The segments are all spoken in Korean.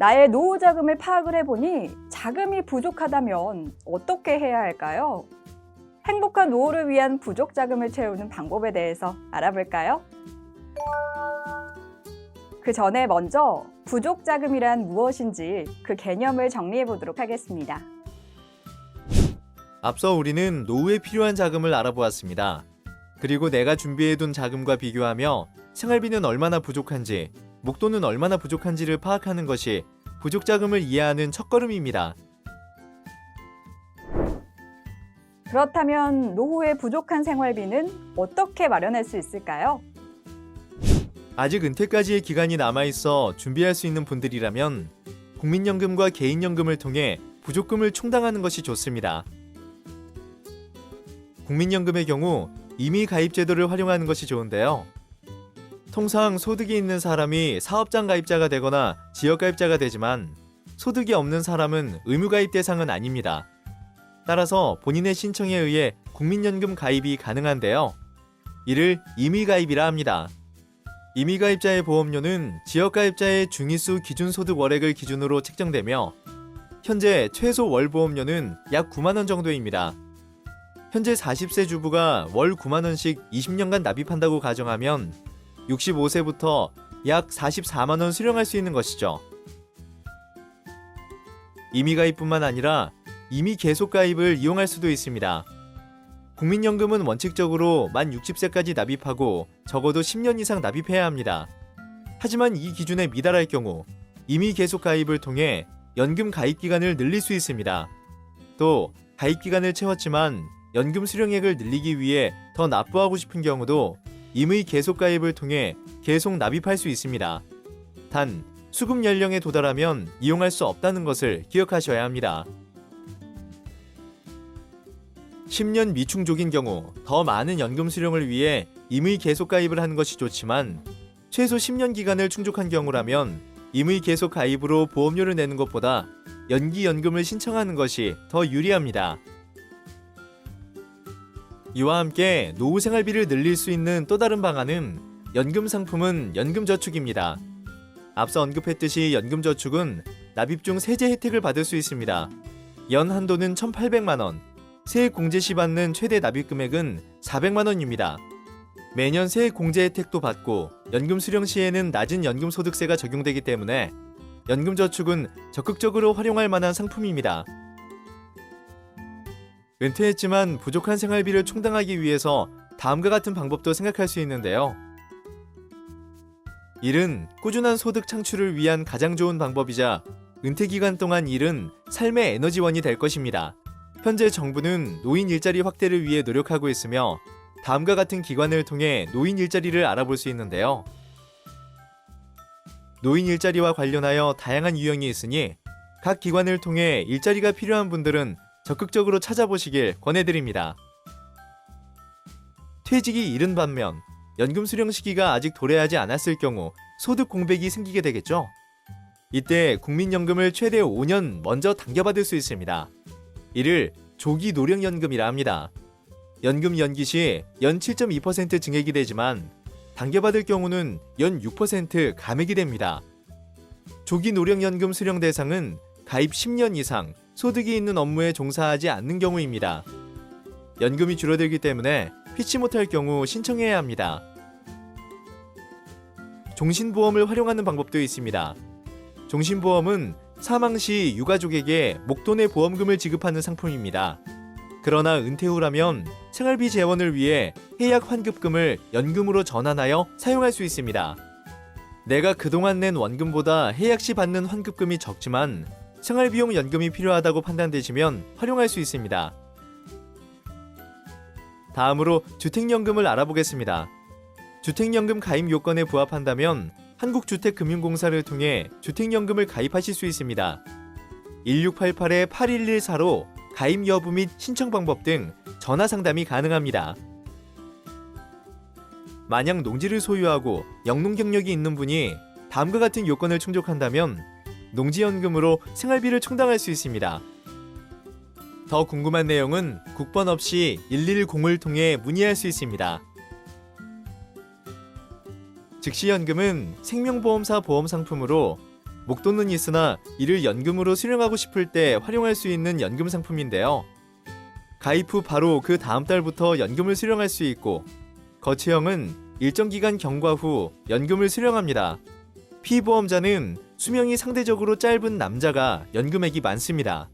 나의 노후 자금을 파악을 해보니 자금이 부족하다면 어떻게 해야 할까요? 행복한 노후를 위한 부족 자금을 채우는 방법에 대해서 알아볼까요? 그 전에 먼저 부족 자금이란 무엇인지 그 개념을 정리해 보도록 하겠습니다. 앞서 우리는 노후에 필요한 자금을 알아보았습니다. 그리고 내가 준비해둔 자금과 비교하며 생활비는 얼마나 부족한지, 목돈은 얼마나 부족한지를 파악하는 것이 부족 자금을 이해하는 첫걸음입니다. 그렇다면 노후에 부족한 생활비는 어떻게 마련할 수 있을까요? 아직 은퇴까지의 기간이 남아있어 준비할 수 있는 분들이라면 국민연금과 개인연금을 통해 부족금을 충당하는 것이 좋습니다. 국민연금의 경우 이미 가입 제도를 활용하는 것이 좋은데요. 통상 소득이 있는 사람이 사업장 가입자가 되거나 지역 가입자가 되지만 소득이 없는 사람은 의무 가입 대상은 아닙니다. 따라서 본인의 신청에 의해 국민연금 가입이 가능한데요. 이를 임의가입이라 합니다. 임의가입자의 보험료는 지역가입자의 중위수 기준소득 월액을 기준으로 책정되며 현재 최소 월보험료는 약 9만원 정도입니다. 현재 40세 주부가 월 9만원씩 20년간 납입한다고 가정하면 65세부터 약 44만원 수령할 수 있는 것이죠. 임의가입뿐만 아니라 임의 계속가입을 이용할 수도 있습니다. 국민연금은 원칙적으로 만 60세까지 납입하고 적어도 10년 이상 납입해야 합니다. 하지만 이 기준에 미달할 경우 임의 계속가입을 통해 연금 가입기간을 늘릴 수 있습니다. 또 가입기간을 채웠지만 연금 수령액을 늘리기 위해 더 납부하고 싶은 경우도 임의 계속가입을 통해 계속 납입할 수 있습니다. 단 수급 연령에 도달하면 이용할 수 없다는 것을 기억하셔야 합니다. 10년 미충족인 경우 더 많은 연금 수령을 위해 임의 계속가입을 하는 것이 좋지만 최소 10년 기간을 충족한 경우라면 임의 계속가입으로 보험료를 내는 것보다 연기연금을 신청하는 것이 더 유리합니다. 이와 함께 노후 생활비를 늘릴 수 있는 또 다른 방안은 연금 상품은 연금저축입니다. 앞서 언급했듯이 연금저축은 납입 중 세제 혜택을 받을 수 있습니다. 연 한도는 1,800만원, 세액 공제 시 받는 최대 납입 금액은 400만원입니다. 매년 세액 공제 혜택도 받고 연금 수령 시에는 낮은 연금소득세가 적용되기 때문에 연금저축은 적극적으로 활용할 만한 상품입니다. 은퇴했지만 부족한 생활비를 충당하기 위해서 다음과 같은 방법도 생각할 수 있는데요. 일은 꾸준한 소득 창출을 위한 가장 좋은 방법이자 은퇴 기간 동안 일은 삶의 에너지원이 될 것입니다. 현재 정부는 노인 일자리 확대를 위해 노력하고 있으며 다음과 같은 기관을 통해 노인 일자리를 알아볼 수 있는데요. 노인 일자리와 관련하여 다양한 유형이 있으니 각 기관을 통해 일자리가 필요한 분들은 적극적으로 찾아보시길 권해드립니다. 퇴직이 이른 반면 연금 수령 시기가 아직 도래하지 않았을 경우 소득 공백이 생기게 되겠죠. 이때 국민연금을 최대 5년 먼저 당겨받을 수 있습니다. 이를 조기 노령연금이라 합니다. 연금 연기 시 연 7.2% 증액이 되지만 당겨받을 경우는 연 6% 감액이 됩니다. 조기 노령연금 수령 대상은 가입 10년 이상 소득이 있는 업무에 종사하지 않는 경우입니다. 연금이 줄어들기 때문에 피치 못할 경우 신청해야 합니다. 종신보험을 활용하는 방법도 있습니다. 종신보험은 사망 시 유가족에게 목돈의 보험금을 지급하는 상품입니다. 그러나 은퇴 후라면 생활비 재원을 위해 해약 환급금을 연금으로 전환하여 사용할 수 있습니다. 내가 그동안 낸 원금보다 해약 시 받는 환급금이 적지만 생활비용 연금이 필요하다고 판단되시면 활용할 수 있습니다. 다음으로 주택연금을 알아보겠습니다. 주택연금 가입 요건에 부합한다면 한국주택금융공사를 통해 주택연금을 가입하실 수 있습니다. 1688-8114로 가입 여부 및 신청 방법 등 전화 상담이 가능합니다. 만약 농지를 소유하고 영농 경력이 있는 분이 다음과 같은 요건을 충족한다면 농지연금으로 생활비를 충당할 수 있습니다. 더 궁금한 내용은 국번 없이 110을 통해 문의할 수 있습니다. 즉시연금은 생명보험사 보험 상품으로 목돈은 있으나 이를 연금으로 수령하고 싶을 때 활용할 수 있는 연금 상품인데요. 가입 후 바로 그 다음 달부터 연금을 수령할 수 있고, 거치형은 일정 기간 경과 후 연금을 수령합니다. 피보험자는 수명이 상대적으로 짧은 남자가 연금액이 많습니다.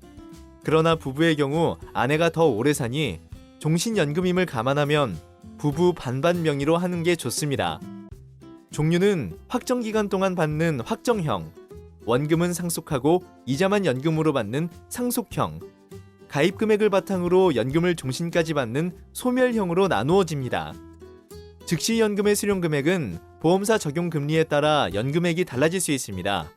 그러나 부부의 경우 아내가 더 오래 사니 종신연금임을 감안하면 부부 반반 명의로 하는 게 좋습니다. 종류는 확정 기간 동안 받는 확정형, 원금은 상속하고 이자만 연금으로 받는 상속형, 가입 금액을 바탕으로 연금을 종신까지 받는 소멸형으로 나누어집니다. 즉시 연금의 수령 금액은 보험사 적용 금리에 따라 연금액이 달라질 수 있습니다.